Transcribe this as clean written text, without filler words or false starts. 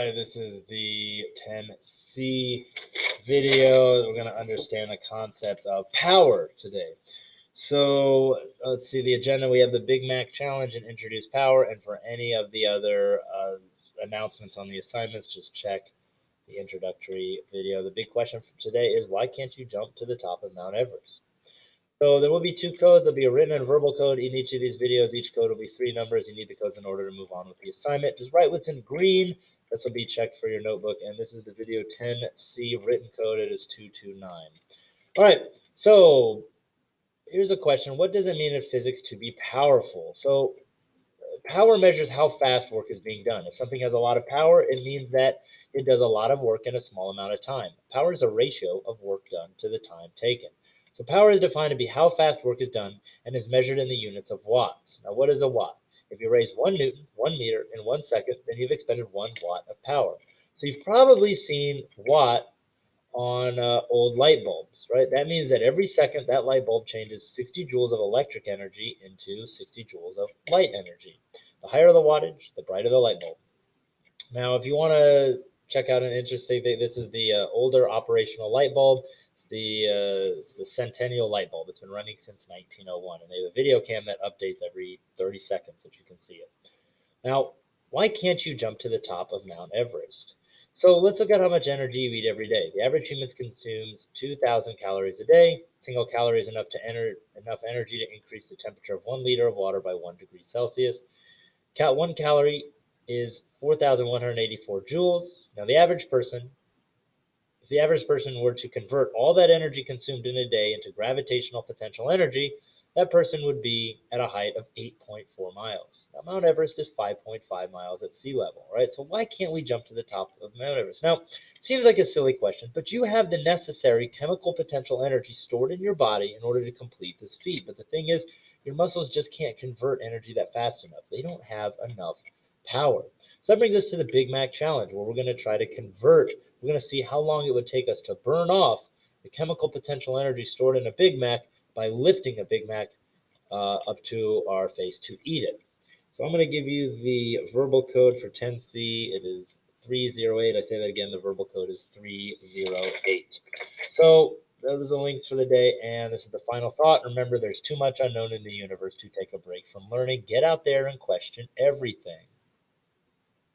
Hi, this is the 10C video. We're going to understand the concept of power today. So let's see the agenda. We have the Big Mac Challenge and introduce power. And for any of the other announcements on the assignments, just check the introductory video. The big question for today is why can't you jump to the top of Mount Everest? So there will be two codes. There'll be a written and verbal code in each of these videos. Each code will be 3 numbers. You need the codes in order to move on with the assignment. Just write what's in green. This will be checked for your notebook. And this is the video 10C written code. It is 229. All right. So here's a question. What does it mean in physics to be powerful? So power measures how fast work is being done. If something has a lot of power, it means that it does a lot of work in a small amount of time. Power is a ratio of work done to the time taken. So power is defined to be how fast work is done and is measured in the units of watts. Now, what is a watt? If you raise 1 Newton, 1 meter in 1 second, then you've expended 1 watt of power. So you've probably seen watt on old light bulbs, right? That means that every second that light bulb changes 60 joules of electric energy into 60 joules of light energy. The higher the wattage, the brighter the light bulb. Now, if you want to check out an interesting thing, this is the older operational light bulb. It's the Centennial light bulb. It's been running since 1901, and they have a video cam that updates every 30 seconds that you can see it. Now, why can't you jump to the top of Mount Everest? So let's look at how much energy you eat every day. The average human consumes 2,000 calories a day. Single calorie is enough energy to increase the temperature of 1 liter of water by 1 degree Celsius. 1 calorie is 4,184 joules. Now, if the average person were to convert all that energy consumed in a day into gravitational potential energy, that person would be at a height of 8.4 miles. Now, Mount Everest is 5.5 miles at sea level, right? So why can't we jump to the top of Mount Everest? Now, it seems like a silly question, but you have the necessary chemical potential energy stored in your body in order to complete this feat. But the thing is, your muscles just can't convert energy that fast enough. They don't have enough power. So that brings us to the Big Mac Challenge, where we're going to try to convert. We're going to see how long it would take us to burn off the chemical potential energy stored in a Big Mac by lifting a Big Mac up to our face to eat it. So I'm going to give you the verbal code for 10C. It is 308. I say that again. The verbal code is 308. So those are the links for the day, and this is the final thought. Remember, there's too much unknown in the universe to take a break from learning. Get out there and question everything.